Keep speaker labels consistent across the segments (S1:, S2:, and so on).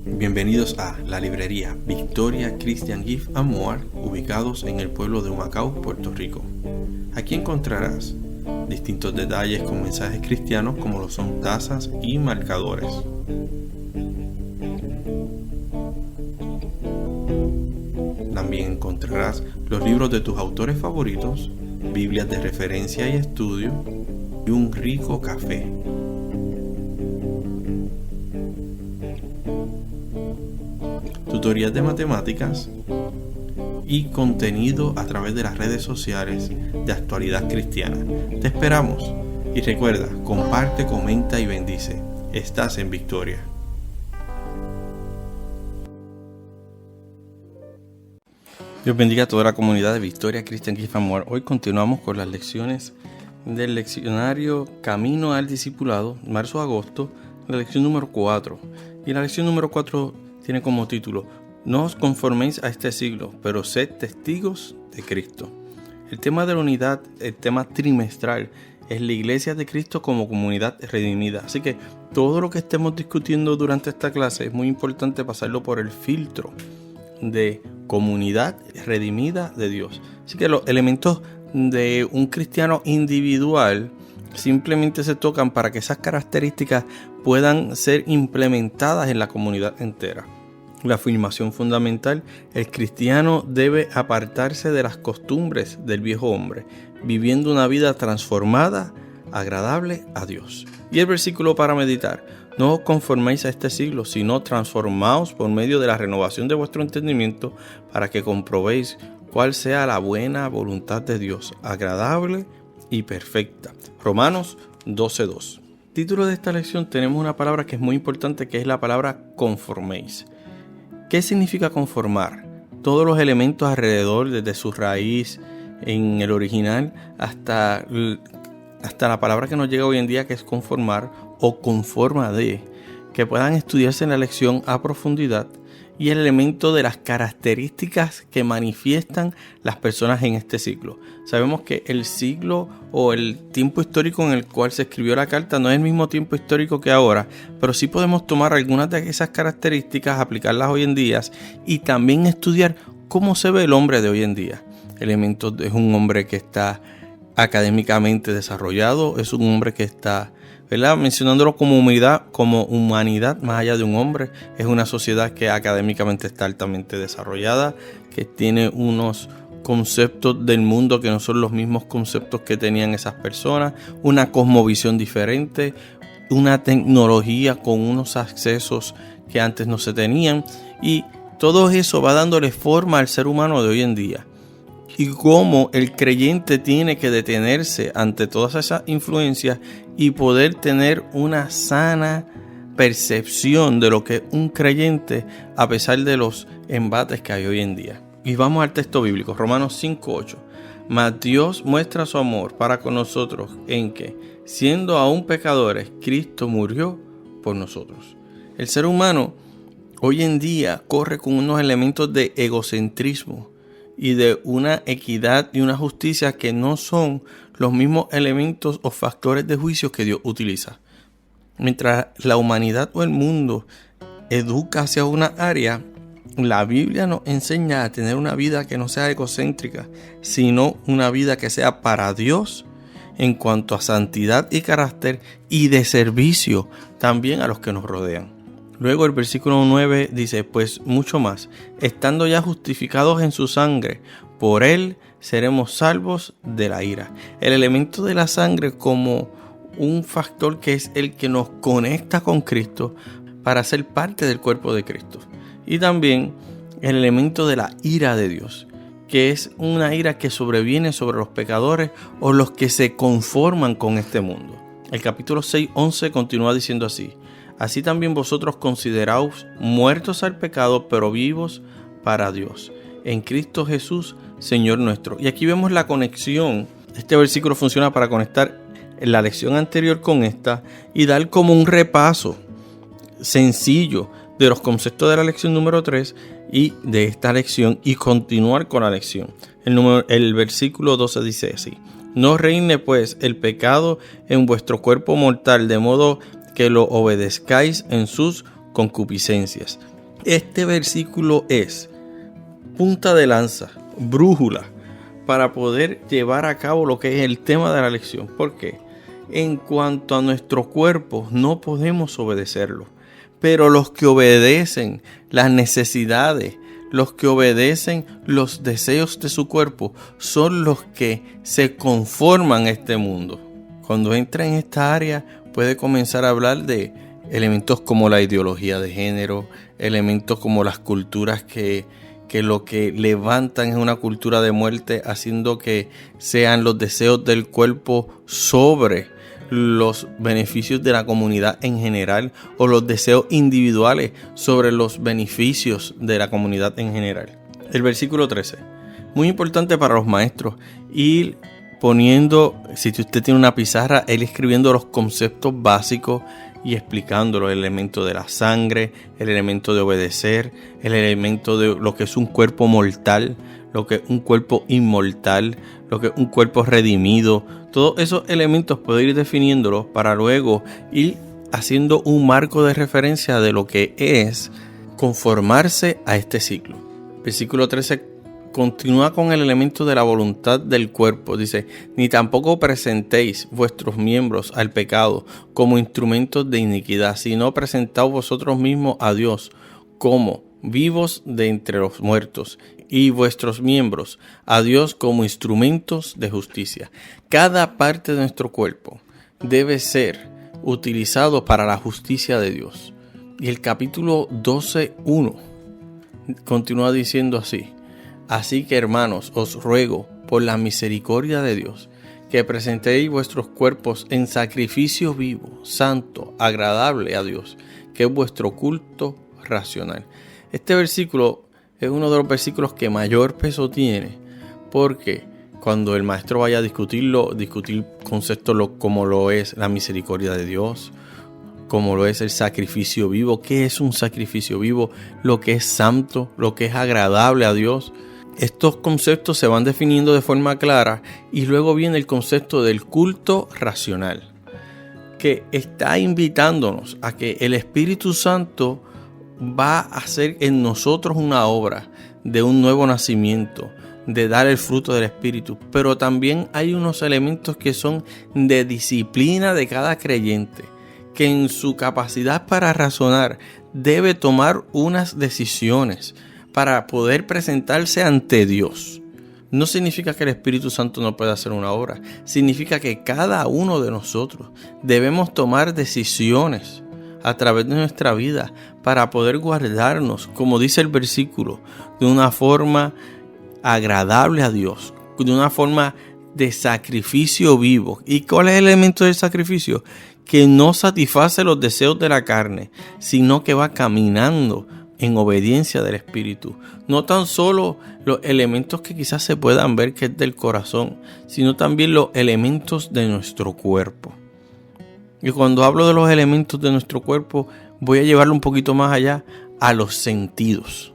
S1: Bienvenidos a la librería Victoria Christian Gift and More, ubicados en el pueblo de Humacao, Puerto Rico. Aquí encontrarás distintos detalles con mensajes cristianos como lo son tazas y marcadores. También encontrarás los libros de tus autores favoritos, Biblias de referencia y estudio y un rico café. Tutorías de matemáticas y contenido a través de las redes sociales de actualidad cristiana. Te esperamos y recuerda, comparte, comenta y bendice. Estás en Victoria. Dios bendiga a toda la comunidad de Victoria Christian Gift and More. Hoy continuamos con las lecciones del leccionario Camino al Discipulado, marzo-agosto, la lección número 4. Y la lección número 4 tiene como título: No os conforméis a este siglo, pero sed testigos de Cristo. El tema de la unidad, el tema trimestral, es la Iglesia de Cristo como comunidad redimida. Así que todo lo que estemos discutiendo durante esta clase es muy importante pasarlo por el filtro de comunidad redimida de Dios. Así que los elementos de un cristiano individual simplemente se tocan para que esas características puedan ser implementadas en la comunidad entera. La afirmación fundamental: el cristiano debe apartarse de las costumbres del viejo hombre, viviendo una vida transformada, agradable a Dios. Y el versículo para meditar: no os conforméis a este siglo, sino transformaos por medio de la renovación de vuestro entendimiento, para que comprobéis cuál sea la buena voluntad de Dios, agradable y perfecta. Romanos 12:2. Título de esta lección: tenemos una palabra que es muy importante, que es la palabra conforméis. ¿Qué significa conformar? Todos los elementos alrededor, desde su raíz en el original hasta la palabra que nos llega hoy en día, que es conformar o conforma de, que puedan estudiarse en la lección a profundidad, y el elemento de las características que manifiestan las personas en este siglo. Sabemos que el siglo o el tiempo histórico en el cual se escribió la carta no es el mismo tiempo histórico que ahora, pero sí podemos tomar algunas de esas características, aplicarlas hoy en día y también estudiar cómo se ve el hombre de hoy en día. Elemento es un hombre que está académicamente desarrollado, es un hombre que está, mencionándolo como humanidad más allá de un hombre. Es una sociedad que académicamente está altamente desarrollada, que tiene unos conceptos del mundo que no son los mismos conceptos que tenían esas personas, una cosmovisión diferente, una tecnología con unos accesos que antes no se tenían, y todo eso va dándole forma al ser humano de hoy en día. Y cómo el creyente tiene que detenerse ante todas esas influencias y poder tener una sana percepción de lo que es un creyente a pesar de los embates que hay hoy en día. Y vamos al texto bíblico, Romanos 5:8. Mas Dios muestra su amor para con nosotros en que, siendo aún pecadores, Cristo murió por nosotros. El ser humano hoy en día corre con unos elementos de egocentrismo y de una equidad y una justicia que no son los mismos elementos o factores de juicio que Dios utiliza. Mientras la humanidad o el mundo educa hacia una área, la Biblia nos enseña a tener una vida que no sea egocéntrica, sino una vida que sea para Dios en cuanto a santidad y carácter, y de servicio también a los que nos rodean. Luego el versículo 9 dice: pues mucho más, estando ya justificados en su sangre, por él seremos salvos de la ira. El elemento de la sangre como un factor que es el que nos conecta con Cristo para ser parte del cuerpo de Cristo. Y también el elemento de la ira de Dios, que es una ira que sobreviene sobre los pecadores o los que se conforman con este mundo. El capítulo 6:11 continúa diciendo así: así también vosotros consideraos muertos al pecado, pero vivos para Dios, en Cristo Jesús, Señor nuestro. Y aquí vemos la conexión. Este versículo funciona para conectar la lección anterior con esta y dar como un repaso sencillo de los conceptos de la lección número 3 y de esta lección, y continuar con la lección. El versículo 12 dice así: no reine pues el pecado en vuestro cuerpo mortal, de modo que lo obedezcáis en sus concupiscencias. Este versículo es punta de lanza, brújula, para poder llevar a cabo lo que es el tema de la lección. ¿Por qué? En cuanto a nuestro cuerpo, no podemos obedecerlo. Pero los que obedecen las necesidades, los que obedecen los deseos de su cuerpo, son los que se conforman a este mundo. Cuando entra en esta área, puede comenzar a hablar de elementos como la ideología de género, elementos como las culturas que lo que levantan es una cultura de muerte, haciendo que sean los deseos del cuerpo sobre los beneficios de la comunidad en general, o los deseos individuales sobre los beneficios de la comunidad en general. El versículo 13, muy importante para los maestros, ir poniendo, si usted tiene una pizarra, él escribiendo los conceptos básicos y explicándolo: el elemento de la sangre, el elemento de obedecer, el elemento de lo que es un cuerpo mortal, lo que es un cuerpo inmortal, lo que es un cuerpo redimido. Todos esos elementos puedo ir definiéndolos para luego ir haciendo un marco de referencia de lo que es conformarse a este ciclo. Versículo 13 continúa con el elemento de la voluntad del cuerpo. Dice: ni tampoco presentéis vuestros miembros al pecado como instrumentos de iniquidad, sino presentaos vosotros mismos a Dios como vivos de entre los muertos, y vuestros miembros a Dios como instrumentos de justicia. Cada parte de nuestro cuerpo debe ser utilizado para la justicia de Dios. Y el capítulo 12:1 continúa diciendo así: así que, hermanos, os ruego por la misericordia de Dios que presentéis vuestros cuerpos en sacrificio vivo, santo, agradable a Dios, que es vuestro culto racional. Este versículo es uno de los versículos que mayor peso tiene, porque cuando el maestro vaya a discutir conceptos como lo es la misericordia de Dios, como lo es el sacrificio vivo, qué es un sacrificio vivo, lo que es santo, lo que es agradable a Dios. Estos conceptos se van definiendo de forma clara, y luego viene el concepto del culto racional, que está invitándonos a que el Espíritu Santo va a hacer en nosotros una obra de un nuevo nacimiento, de dar el fruto del Espíritu. Pero también hay unos elementos que son de disciplina de cada creyente, que en su capacidad para razonar debe tomar unas decisiones para poder presentarse ante Dios. No significa que el Espíritu Santo no pueda hacer una obra. Significa que cada uno de nosotros debemos tomar decisiones a través de nuestra vida para poder guardarnos, como dice el versículo, de una forma agradable a Dios, de una forma de sacrificio vivo. ¿Y cuál es el elemento del sacrificio? Que no satisface los deseos de la carne, sino que va caminando en obediencia del Espíritu. No tan solo los elementos que quizás se puedan ver que es del corazón, sino también los elementos de nuestro cuerpo. Y cuando hablo de los elementos de nuestro cuerpo, voy a llevarlo un poquito más allá a los sentidos.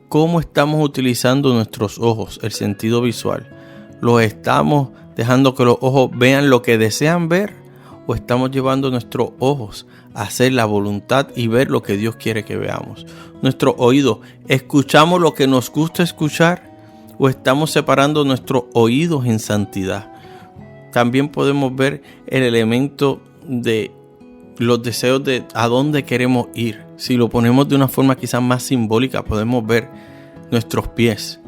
S1: ¿Cómo estamos utilizando nuestros ojos, el sentido visual? ¿Los estamos dejando que los ojos vean lo que desean ver? ¿O estamos llevando nuestros ojos a hacer la voluntad y ver lo que Dios quiere que veamos? Nuestros oídos, ¿escuchamos lo que nos gusta escuchar? ¿O estamos separando nuestros oídos en santidad? También podemos ver el elemento de los deseos de a dónde queremos ir. Si lo ponemos de una forma quizás más simbólica, podemos ver nuestros pies.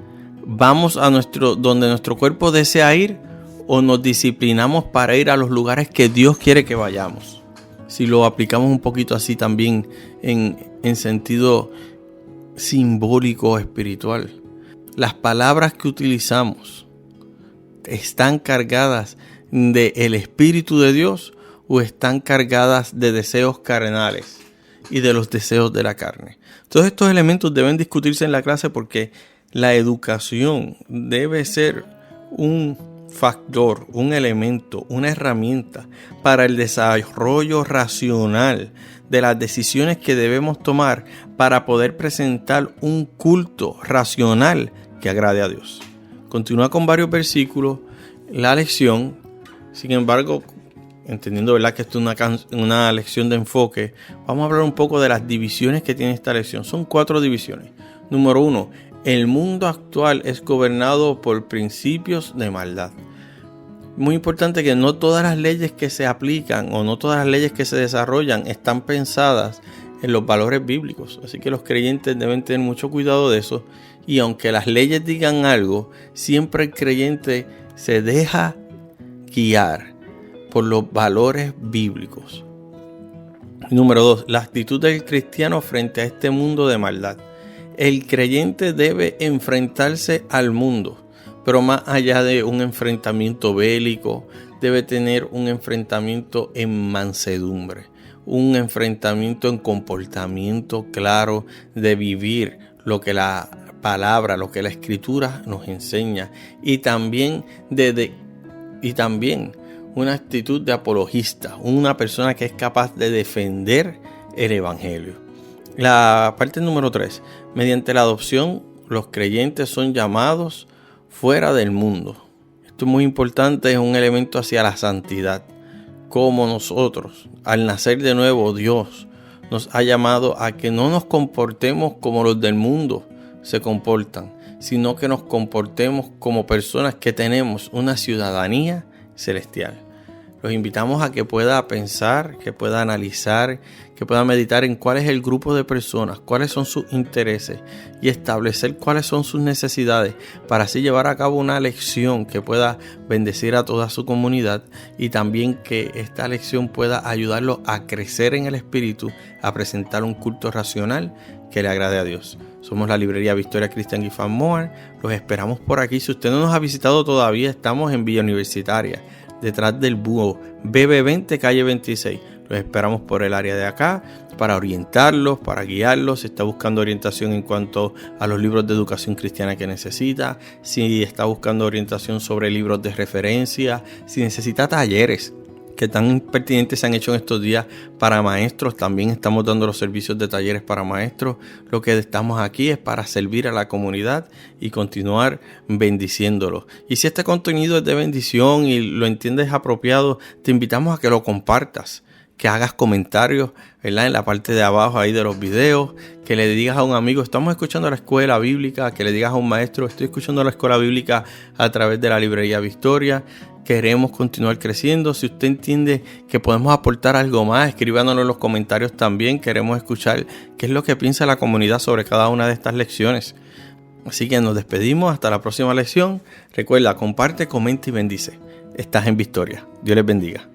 S1: ¿Vamos a donde nuestro cuerpo desea ir, o nos disciplinamos para ir a los lugares que Dios quiere que vayamos? Si lo aplicamos un poquito así también en sentido simbólico espiritual, las palabras que utilizamos están cargadas del Espíritu de Dios, o están cargadas de deseos carnales y de los deseos de la carne. Todos estos elementos deben discutirse en la clase, porque la educación debe ser un factor, un elemento, una herramienta para el desarrollo racional de las decisiones que debemos tomar para poder presentar un culto racional que agrade a Dios. Continúa con varios versículos la lección. Sin embargo, entendiendo, ¿verdad?, que esto es una lección de enfoque, vamos a hablar un poco de las divisiones que tiene esta lección. Son 4 divisiones. Número 1, el mundo actual es gobernado por principios de maldad. Muy importante que no todas las leyes que se aplican o no todas las leyes que se desarrollan están pensadas en los valores bíblicos. Así que los creyentes deben tener mucho cuidado de eso. Y aunque las leyes digan algo, siempre el creyente se deja guiar por los valores bíblicos. Número 2, la actitud del cristiano frente a este mundo de maldad. El creyente debe enfrentarse al mundo, pero más allá de un enfrentamiento bélico, debe tener un enfrentamiento en mansedumbre, un enfrentamiento en comportamiento claro de vivir lo que la palabra, lo que la escritura nos enseña, y también una actitud de apologista, una persona que es capaz de defender el evangelio. La parte número 3, mediante la adopción, los creyentes son llamados fuera del mundo. Esto es muy importante, es un elemento hacia la santidad. Como nosotros, al nacer de nuevo, Dios nos ha llamado a que no nos comportemos como los del mundo se comportan, sino que nos comportemos como personas que tenemos una ciudadanía celestial. Los invitamos a que pueda pensar, que pueda analizar, que pueda meditar en cuál es el grupo de personas, cuáles son sus intereses y establecer cuáles son sus necesidades para así llevar a cabo una lección que pueda bendecir a toda su comunidad y también que esta lección pueda ayudarlos a crecer en el espíritu, a presentar un culto racional que le agrade a Dios. Somos la librería Victoria Christian Gifford Moore. Los esperamos por aquí. Si usted no nos ha visitado todavía, estamos en Villa Universitaria, detrás del Búho, BB20, calle 26. Los esperamos por el área de acá para orientarlos, para guiarlos. Si está buscando orientación en cuanto a los libros de educación cristiana que necesita, si está buscando orientación sobre libros de referencia, si necesita talleres que tan pertinentes se han hecho en estos días para maestros. También estamos dando los servicios de talleres para maestros. Lo que estamos aquí es para servir a la comunidad y continuar bendiciéndolos. Y si este contenido es de bendición y lo entiendes apropiado, te invitamos a que lo compartas, que hagas comentarios, ¿verdad?, en la parte de abajo ahí de los videos, que le digas a un amigo, estamos escuchando la escuela bíblica, que le digas a un maestro, estoy escuchando la escuela bíblica a través de la librería Victoria. Queremos continuar creciendo. Si usted entiende que podemos aportar algo más, escríbanos en los comentarios también. Queremos escuchar qué es lo que piensa la comunidad sobre cada una de estas lecciones. Así que nos despedimos hasta la próxima lección. Recuerda, comparte, comenta y bendice. Estás en Victoria. Dios les bendiga.